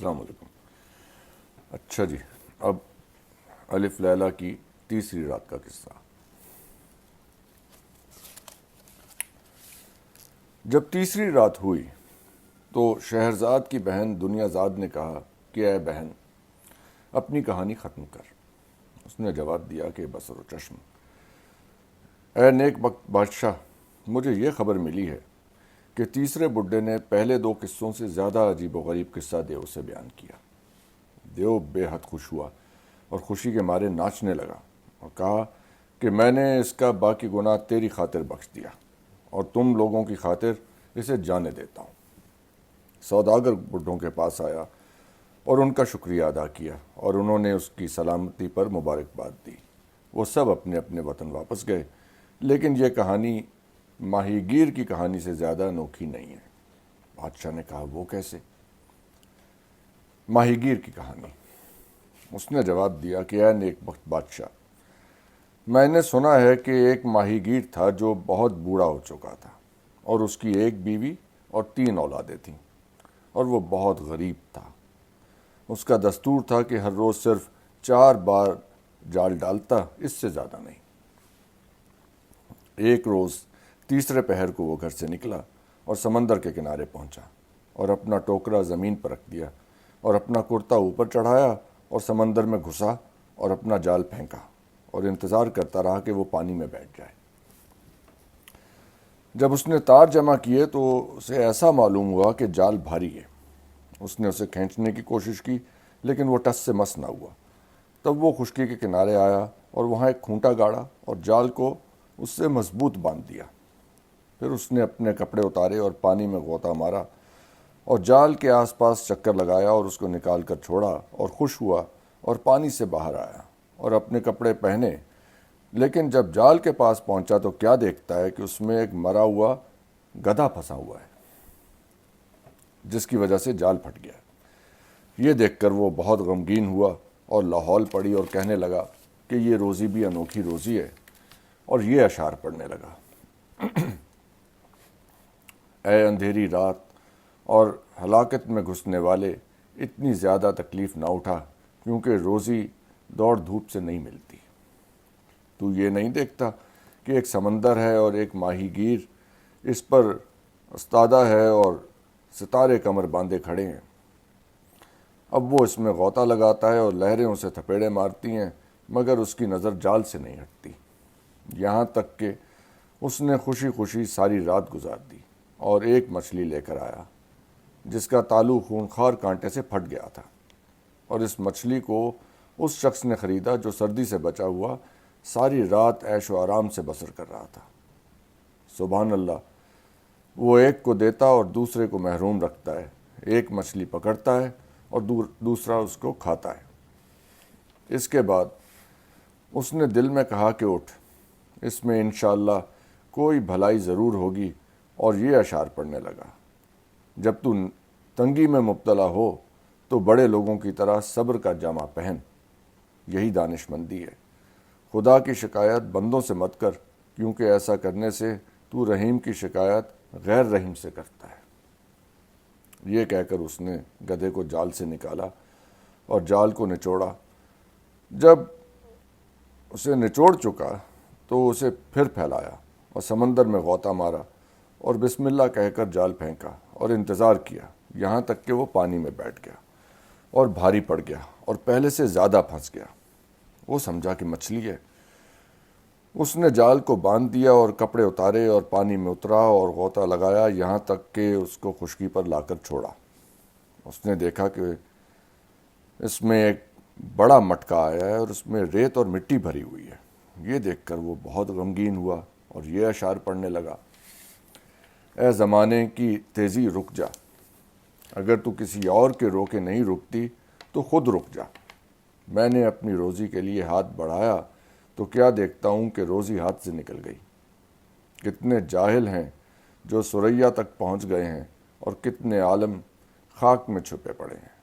السلام علیکم۔ اچھا جی، اب الف لیلہ کی تیسری رات کا قصہ۔ جب تیسری رات ہوئی تو شہرزاد کی بہن دنیا زاد نے کہا کہ اے بہن، اپنی کہانی ختم کر۔ اس نے جواب دیا کہ بصر و چشم۔ اے نیک بخت بادشاہ، مجھے یہ خبر ملی ہے کہ تیسرے بڈھے نے پہلے دو قصوں سے زیادہ عجیب و غریب قصہ دیو سے بیان کیا۔ دیو بے حد خوش ہوا اور خوشی کے مارے ناچنے لگا اور کہا کہ میں نے اس کا باقی گناہ تیری خاطر بخش دیا اور تم لوگوں کی خاطر اسے جانے دیتا ہوں۔ سوداگر بڈھوں کے پاس آیا اور ان کا شکریہ ادا کیا اور انہوں نے اس کی سلامتی پر مبارکباد دی۔ وہ سب اپنے اپنے وطن واپس گئے، لیکن یہ کہانی ماہی گیر کی کہانی سے زیادہ انوکھی نہیں ہے۔ بادشاہ نے کہا وہ کیسے؟ ماہی گیر کی کہانی۔ اس نے جواب دیا کہ اے نیک بخت بادشاہ، میں نے سنا ہے کہ ایک ماہی گیر تھا جو بہت بوڑھا ہو چکا تھا اور اس کی ایک بیوی اور 3 اولادیں تھیں، اور وہ بہت غریب تھا۔ اس کا دستور تھا کہ ہر روز صرف 4 بار جال ڈالتا، اس سے زیادہ نہیں۔ ایک روز تیسرے پہر کو وہ گھر سے نکلا اور سمندر کے کنارے پہنچا اور اپنا ٹوکرا زمین پر رکھ دیا اور اپنا کرتا اوپر چڑھایا اور سمندر میں گھسا اور اپنا جال پھینکا اور انتظار کرتا رہا کہ وہ پانی میں بیٹھ جائے۔ جب اس نے تار جمع کیے تو اسے ایسا معلوم ہوا کہ جال بھاری ہے۔ اس نے اسے کھینچنے کی کوشش کی لیکن وہ ٹس سے مس نہ ہوا۔ تب وہ خشکی کے کنارے آیا اور وہاں ایک کھونٹا گاڑا اور جال کو اس سے مضبوط باندھ دیا۔ پھر اس نے اپنے کپڑے اتارے اور پانی میں غوطہ مارا اور جال کے آس پاس چکر لگایا اور اس کو نکال کر چھوڑا اور خوش ہوا اور پانی سے باہر آیا اور اپنے کپڑے پہنے، لیکن جب جال کے پاس پہنچا تو کیا دیکھتا ہے کہ اس میں ایک مرا ہوا گدھا پھنسا ہوا ہے، جس کی وجہ سے جال پھٹ گیا۔ یہ دیکھ کر وہ بہت غمگین ہوا اور لاہول پڑی اور کہنے لگا کہ یہ روزی بھی انوکھی روزی ہے، اور یہ اشعار پڑھنے لگا۔ اے اندھیری رات اور ہلاکت میں گھسنے والے، اتنی زیادہ تکلیف نہ اٹھا کیونکہ روزی دوڑ دھوپ سے نہیں ملتی۔ تو یہ نہیں دیکھتا کہ ایک سمندر ہے اور ایک ماہی گیر اس پر استادہ ہے اور ستارے کمر باندھے کھڑے ہیں۔ اب وہ اس میں غوطہ لگاتا ہے اور لہریں اسے تھپیڑے مارتی ہیں، مگر اس کی نظر جال سے نہیں ہٹتی، یہاں تک کہ اس نے خوشی خوشی ساری رات گزار دی اور ایک مچھلی لے کر آیا جس کا تالو خونخوار کانٹے سے پھٹ گیا تھا، اور اس مچھلی کو اس شخص نے خریدا جو سردی سے بچا ہوا ساری رات عیش و آرام سے بسر کر رہا تھا۔ سبحان اللہ، وہ ایک کو دیتا اور دوسرے کو محروم رکھتا ہے، ایک مچھلی پکڑتا ہے اور دوسرا اس کو کھاتا ہے۔ اس کے بعد اس نے دل میں کہا کہ اٹھ، اس میں انشاءاللہ کوئی بھلائی ضرور ہوگی، اور یہ اشعار پڑھنے لگا۔ جب تو تنگی میں مبتلا ہو تو بڑے لوگوں کی طرح صبر کا جامہ پہن، یہی دانش مندی ہے۔ خدا کی شکایت بندوں سے مت کر، کیونکہ ایسا کرنے سے تو رحیم کی شکایت غیر رحیم سے کرتا ہے۔ یہ کہہ کر اس نے گدھے کو جال سے نکالا اور جال کو نچوڑا۔ جب اسے نچوڑ چکا تو اسے پھر پھیلایا اور سمندر میں غوطہ مارا اور بسم اللہ کہہ کر جال پھینکا اور انتظار کیا یہاں تک کہ وہ پانی میں بیٹھ گیا اور بھاری پڑ گیا اور پہلے سے زیادہ پھنس گیا۔ وہ سمجھا کہ مچھلی ہے۔ اس نے جال کو باندھ دیا اور کپڑے اتارے اور پانی میں اترا اور غوطہ لگایا یہاں تک کہ اس کو خشکی پر لا کر چھوڑا۔ اس نے دیکھا کہ اس میں ایک بڑا مٹکا آیا ہے اور اس میں ریت اور مٹی بھری ہوئی ہے۔ یہ دیکھ کر وہ بہت غمگین ہوا اور یہ اشعار پڑھنے لگا۔ اے زمانے کی تیزی رک جا، اگر تو کسی اور کے روکے نہیں رکتی تو خود رک جا۔ میں نے اپنی روزی کے لیے ہاتھ بڑھایا تو کیا دیکھتا ہوں کہ روزی ہاتھ سے نکل گئی۔ کتنے جاہل ہیں جو ثریا تک پہنچ گئے ہیں اور کتنے عالم خاک میں چھپے پڑے ہیں۔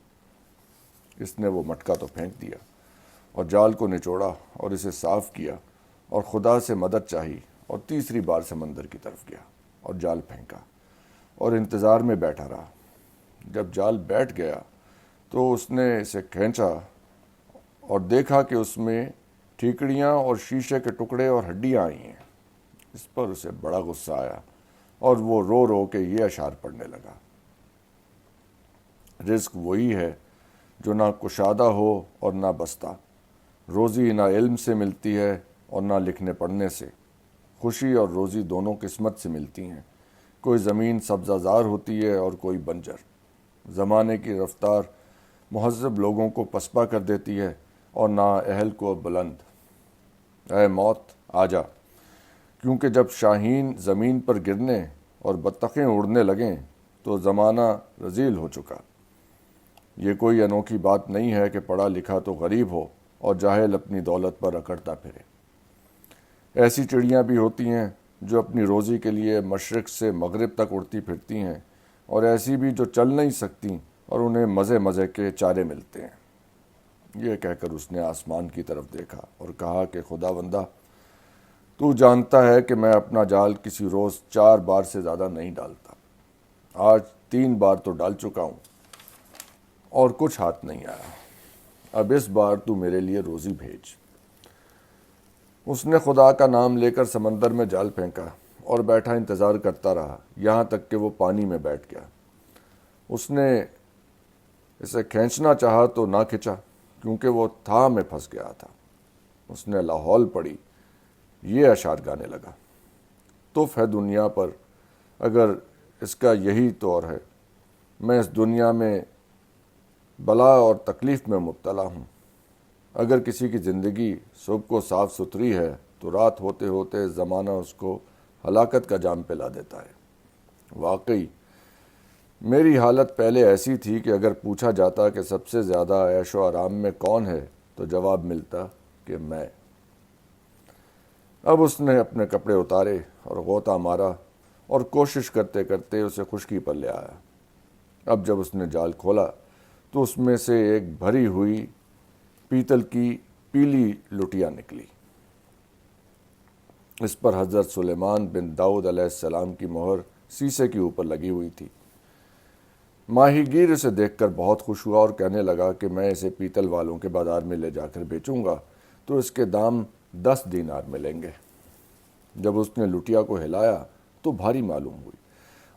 اس نے وہ مٹکا تو پھینک دیا اور جال کو نچوڑا اور اسے صاف کیا اور خدا سے مدد چاہی اور تیسری بار سمندر کی طرف گیا اور جال پھینکا اور انتظار میں بیٹھا رہا۔ جب جال بیٹھ گیا تو اس نے اسے کھینچا اور دیکھا کہ اس میں ٹھیکڑیاں اور شیشے کے ٹکڑے اور ہڈیاں آئی ہیں۔ اس پر اسے بڑا غصہ آیا اور وہ رو رو کے یہ اشعار پڑھنے لگا: رزق وہی ہے جو نہ کشادہ ہو اور نہ بستہ، روزی نہ علم سے ملتی ہے اور نہ لکھنے پڑھنے سے، خوشی اور روزی دونوں قسمت سے ملتی ہیں، کوئی زمین سبزہ زار ہوتی ہے اور کوئی بنجر، زمانے کی رفتار مہذب لوگوں کو پسپا کر دیتی ہے اور نا اہل کو بلند۔ اے موت آ جا، کیونکہ جب شاہین زمین پر گرنے اور بطخیں اڑنے لگیں تو زمانہ رذیل ہو چکا۔ یہ کوئی انوکھی بات نہیں ہے کہ پڑھا لکھا تو غریب ہو اور جاہل اپنی دولت پر اکڑتا پھرے۔ ایسی چڑیاں بھی ہوتی ہیں جو اپنی روزی کے لیے مشرق سے مغرب تک اڑتی پھرتی ہیں، اور ایسی بھی جو چل نہیں سکتی اور انہیں مزے مزے کے چارے ملتے ہیں۔ یہ کہہ کر اس نے آسمان کی طرف دیکھا اور کہا کہ خداوندہ، تو جانتا ہے کہ میں اپنا جال کسی روز 4 بار سے زیادہ نہیں ڈالتا۔ آج 3 بار تو ڈال چکا ہوں اور کچھ ہاتھ نہیں آیا۔ اب اس بار تو میرے لیے روزی بھیج۔ اس نے خدا کا نام لے کر سمندر میں جال پھینکا اور بیٹھا انتظار کرتا رہا یہاں تک کہ وہ پانی میں بیٹھ گیا۔ اس نے اسے کھینچنا چاہا تو نہ کھنچا، کیونکہ وہ تھا میں پھنس گیا تھا۔ اس نے لاحول پڑی، یہ اشعار گانے لگا: تف ہے دنیا پر اگر اس کا یہی طور ہے، میں اس دنیا میں بلا اور تکلیف میں مبتلا ہوں۔ اگر کسی کی زندگی صبح کو صاف ستھری ہے تو رات ہوتے ہوتے زمانہ اس کو ہلاکت کا جام پلا دیتا ہے۔ واقعی میری حالت پہلے ایسی تھی کہ اگر پوچھا جاتا کہ سب سے زیادہ عیش و آرام میں کون ہے تو جواب ملتا کہ میں۔ اب اس نے اپنے کپڑے اتارے اور غوطہ مارا اور کوشش کرتے کرتے اسے خشکی پر لے آیا۔ اب جب اس نے جال کھولا تو اس میں سے ایک بھری ہوئی پیتل کی پیلی لٹیا نکلی۔ اس پر حضرت سلیمان بن داؤد علیہ السلام کی مہر سیسے کے اوپر لگی ہوئی تھی۔ ماہی گیر اسے دیکھ کر بہت خوش ہوا اور کہنے لگا کہ میں اسے پیتل والوں کے بازار میں لے جا کر بیچوں گا تو اس کے دام 10 دینار ملیں گے۔ جب اس نے لٹیا کو ہلایا تو بھاری معلوم ہوئی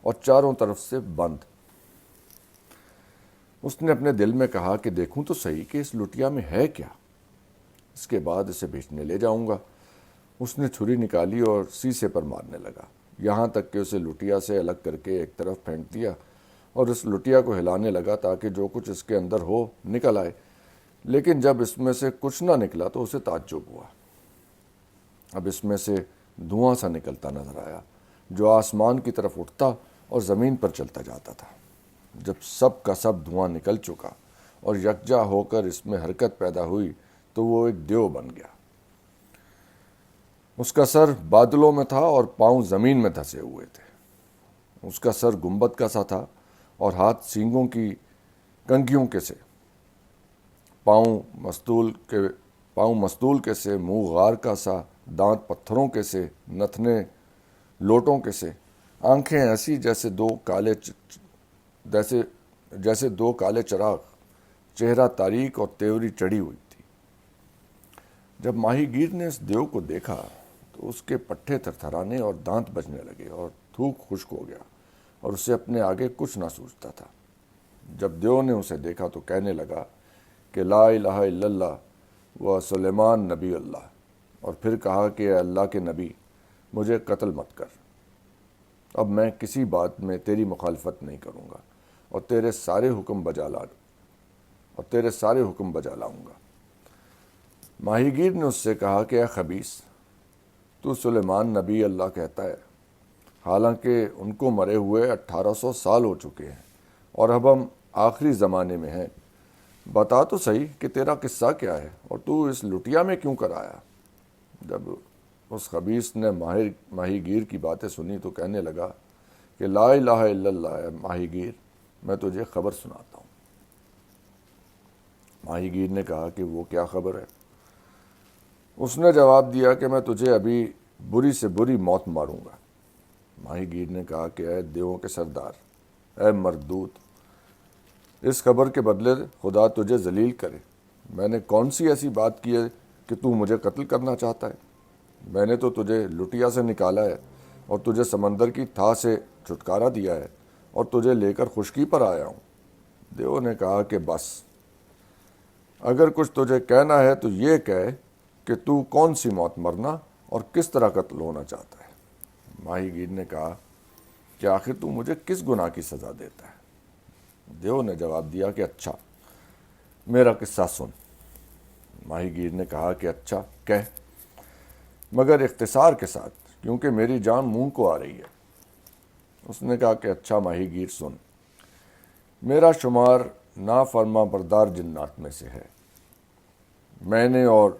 اور چاروں طرف سے بند۔ اس نے اپنے دل میں کہا کہ دیکھوں تو صحیح کہ اس لٹیا میں ہے کیا، اس کے بعد اسے بیچنے لے جاؤں گا۔ اس نے چھری نکالی اور سیسے پر مارنے لگا، یہاں تک کہ اسے لٹیا سے الگ کر کے ایک طرف پھینک دیا اور اس لٹیا کو ہلانے لگا تاکہ جو کچھ اس کے اندر ہو نکل آئے۔ لیکن جب اس میں سے کچھ نہ نکلا تو اسے تعجب ہوا۔ اب اس میں سے دھواں سا نکلتا نظر آیا جو آسمان کی طرف اٹھتا اور زمین پر چلتا جاتا تھا۔ جب سب کا سب دھواں نکل چکا اور یکجا ہو کر اس میں حرکت پیدا ہوئی تو وہ ایک دیو بن گیا۔ اس کا سر بادلوں میں تھا اور پاؤں زمین میں دھسے ہوئے تھے۔ اس کا سر گنبد کا سا تھا اور ہاتھ سینگوں کی کنگھیوں کے سے، پاؤں مستول کے سے، منہ غار کا سا، دانت پتھروں کے سے، نتنے لوٹوں کے سے، آنکھیں ایسی جیسے دو کالے چراغ، چہرہ تاریک اور تیوری چڑھی ہوئی تھی۔ جب ماہی گیر نے اس دیو کو دیکھا تو اس کے پٹھے تھرتھرانے اور دانت بجنے لگے اور تھوک خشک ہو گیا اور اسے اپنے آگے کچھ نہ سوچتا تھا۔ جب دیو نے اسے دیکھا تو کہنے لگا کہ لا الہ الا اللہ و سلیمان نبی اللہ، اور پھر کہا کہ اے اللہ کے نبی، مجھے قتل مت کر، اب میں کسی بات میں تیری مخالفت نہیں کروں گا اور تیرے سارے حکم بجا لاؤں گا۔ ماہی گیر نے اس سے کہا کہ اے خبیث، تو سلیمان نبی اللہ کہتا ہے، حالانکہ ان کو مرے ہوئے 1800 سال ہو چکے ہیں اور اب ہم آخری زمانے میں ہیں۔ بتا تو صحیح کہ تیرا قصہ کیا ہے اور تو اس لٹیا میں کیوں کر آیا؟ جب اس خبیث نے ماہی گیر کی باتیں سنی تو کہنے لگا کہ لا الہ الا اللہ، اے ماہی گیر، میں تجھے خبر سناتا ہوں۔ ماہی گیر نے کہا کہ وہ کیا خبر ہے؟ اس نے جواب دیا کہ میں تجھے ابھی بری سے بری موت ماروں گا۔ ماہی گیر نے کہا کہ اے دیووں کے سردار، اے مردود، اس خبر کے بدلے خدا تجھے ذلیل کرے۔ میں نے کون سی ایسی بات کی ہے کہ تو مجھے قتل کرنا چاہتا ہے؟ میں نے تو تجھے لٹیا سے نکالا ہے اور تجھے سمندر کی تھا سے چھٹکارا دیا ہے اور تجھے لے کر خشکی پر آیا ہوں۔ دیو نے کہا کہ بس، اگر کچھ تجھے کہنا ہے تو یہ کہہ کہ تو کون سی موت مرنا اور کس طرح قتل ہونا چاہتا ہے۔ ماہی گیر نے کہا کہ آخر تو مجھے کس گناہ کی سزا دیتا ہے؟ دیو نے جواب دیا کہ اچھا، میرا قصہ سن۔ ماہی گیر نے کہا کہ اچھا کہہ، مگر اختصار کے ساتھ، کیونکہ میری جان منہ کو آ رہی ہے۔ اس نے کہا کہ اچھا ماہی گیر سن، میرا شمار نافرما بردار جنات میں سے ہے۔ میں نے اور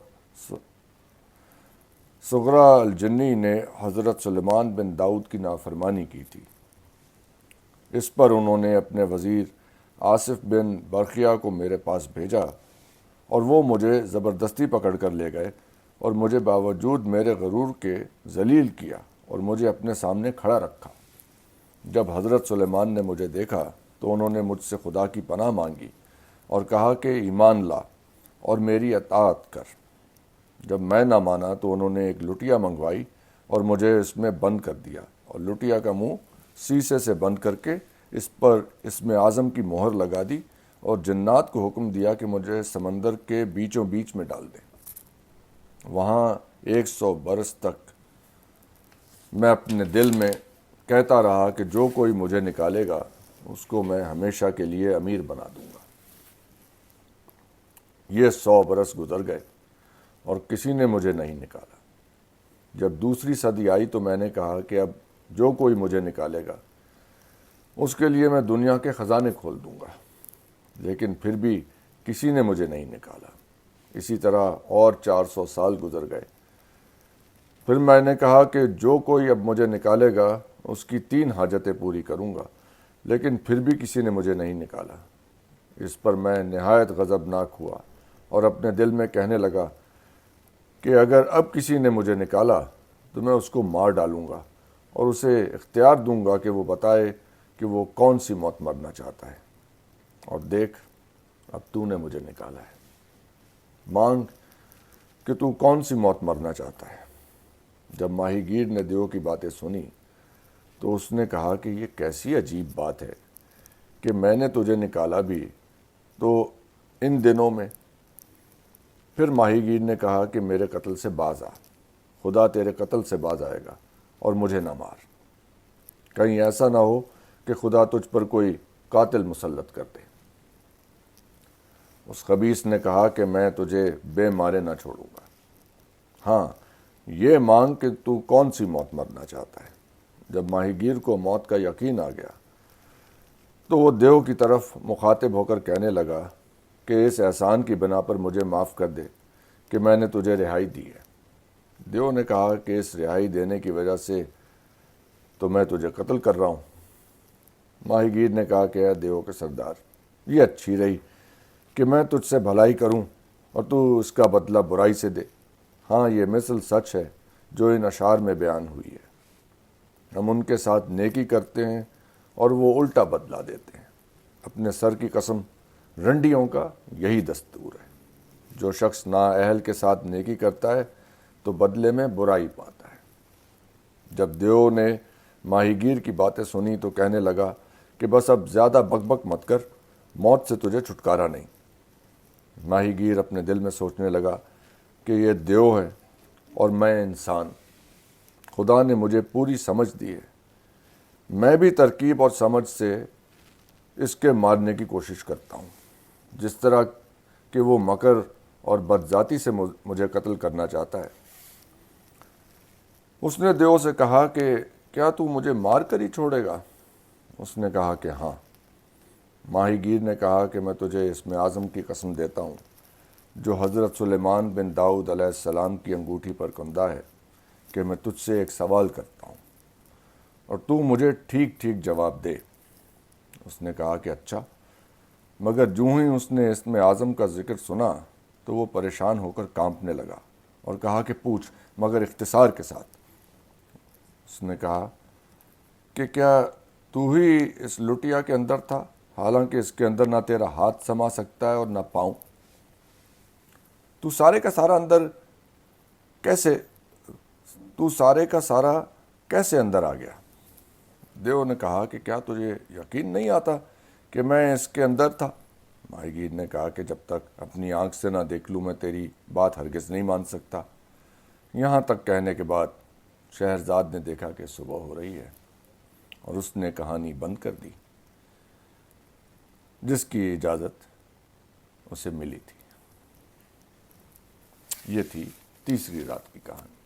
صغرا الجنی نے حضرت سلیمان بن داؤد کی نافرمانی کی تھی۔ اس پر انہوں نے اپنے وزیر آصف بن برقیہ کو میرے پاس بھیجا اور وہ مجھے زبردستی پکڑ کر لے گئے اور مجھے باوجود میرے غرور کے ذلیل کیا اور مجھے اپنے سامنے کھڑا رکھا۔ جب حضرت سلیمان نے مجھے دیکھا تو انہوں نے مجھ سے خدا کی پناہ مانگی اور کہا کہ ایمان لا اور میری اطاعت کر۔ جب میں نہ مانا تو انہوں نے ایک لٹیا منگوائی اور مجھے اس میں بند کر دیا اور لٹیا کا منہ سیسے سے بند کر کے اس پر اسم اعظم کی مہر لگا دی اور جنات کو حکم دیا کہ مجھے سمندر کے بیچوں بیچ میں ڈال دیں۔ وہاں 100 برس تک میں اپنے دل میں کہتا رہا کہ جو کوئی مجھے نکالے گا اس کو میں ہمیشہ کے لیے امیر بنا دوں گا۔ یہ 100 برس گزر گئے اور کسی نے مجھے نہیں نکالا۔ جب دوسری صدی آئی تو میں نے کہا کہ اب جو کوئی مجھے نکالے گا اس کے لیے میں دنیا کے خزانے کھول دوں گا، لیکن پھر بھی کسی نے مجھے نہیں نکالا۔ اسی طرح اور 400 سال گزر گئے۔ پھر میں نے کہا کہ جو کوئی اب مجھے نکالے گا اس کی 3 حاجتیں پوری کروں گا، لیکن پھر بھی کسی نے مجھے نہیں نکالا۔ اس پر میں نہایت غضبناک ہوا اور اپنے دل میں کہنے لگا کہ اگر اب کسی نے مجھے نکالا تو میں اس کو مار ڈالوں گا اور اسے اختیار دوں گا کہ وہ بتائے کہ وہ کون سی موت مرنا چاہتا ہے۔ اور دیکھ، اب تو نے مجھے نکالا ہے، مانگ کہ تو کون سی موت مرنا چاہتا ہے۔ جب ماہی گیر نے دیو کی باتیں سنی تو اس نے کہا کہ یہ کیسی عجیب بات ہے کہ میں نے تجھے نکالا بھی تو ان دنوں میں۔ پھر ماہی گیر نے کہا کہ میرے قتل سے باز آ، خدا تیرے قتل سے باز آئے گا اور مجھے نہ مار، کہیں ایسا نہ ہو کہ خدا تجھ پر کوئی قاتل مسلط کر دے۔ اس خبیث نے کہا کہ میں تجھے بے مارے نہ چھوڑوں گا، ہاں یہ مانگ کہ تو کون سی موت مرنا چاہتا ہے۔ جب ماہی گیر کو موت کا یقین آ گیا تو وہ دیو کی طرف مخاطب ہو کر کہنے لگا کہ اس احسان کی بنا پر مجھے معاف کر دے کہ میں نے تجھے رہائی دی ہے۔ دیو نے کہا کہ اس رہائی دینے کی وجہ سے تو میں تجھے قتل کر رہا ہوں۔ ماہی گیر نے کہا کہ اے دیو کے سردار، یہ اچھی رہی کہ میں تجھ سے بھلائی کروں اور تو اس کا بدلہ برائی سے دے۔ ہاں یہ مثل سچ ہے جو ان اشعار میں بیان ہوئی ہے، ہم ان کے ساتھ نیکی کرتے ہیں اور وہ الٹا بدلہ دیتے ہیں۔ اپنے سر کی قسم، رنڈیوں کا یہی دستور ہے۔ جو شخص نااہل کے ساتھ نیکی کرتا ہے تو بدلے میں برائی پاتا ہے۔ جب دیو نے ماہی گیر کی باتیں سنی تو کہنے لگا کہ بس اب زیادہ بک بک مت کر، موت سے تجھے چھٹکارا نہیں۔ ماہی گیر اپنے دل میں سوچنے لگا کہ یہ دیو ہے اور میں انسان، خدا نے مجھے پوری سمجھ دی ہے، میں بھی ترکیب اور سمجھ سے اس کے مارنے کی کوشش کرتا ہوں، جس طرح کہ وہ مکر اور بدذاتی سے مجھے قتل کرنا چاہتا ہے۔ اس نے دیو سے کہا کہ کیا تو مجھے مار کر ہی چھوڑے گا؟ اس نے کہا کہ ہاں۔ ماہی گیر نے کہا کہ میں تجھے اسم اعظم کی قسم دیتا ہوں جو حضرت سلیمان بن داؤد علیہ السلام کی انگوٹھی پر کندہ ہے کہ میں تجھ سے ایک سوال کرتا ہوں اور تو مجھے ٹھیک ٹھیک جواب دے۔ اس نے کہا کہ اچھا، مگر جو ہی اس نے اسم اعظم کا ذکر سنا تو وہ پریشان ہو کر کانپنے لگا اور کہا کہ پوچھ، مگر اختصار کے ساتھ۔ اس نے کہا کہ کیا تو ہی اس لٹیا کے اندر تھا حالانکہ اس کے اندر نہ تیرا ہاتھ سما سکتا ہے اور نہ پاؤں۔ تو سارے کا سارا کیسے اندر آ گیا؟ دیو نے کہا کہ کیا تجھے یقین نہیں آتا کہ میں اس کے اندر تھا؟ ماہی گیر نے کہا کہ جب تک اپنی آنکھ سے نہ دیکھ لوں میں تیری بات ہرگز نہیں مان سکتا۔ یہاں تک کہنے کے بعد شہرزاد نے دیکھا کہ صبح ہو رہی ہے اور اس نے کہانی بند کر دی جس کی اجازت اسے ملی تھی۔ یہ تھی تیسری رات کی کہانی۔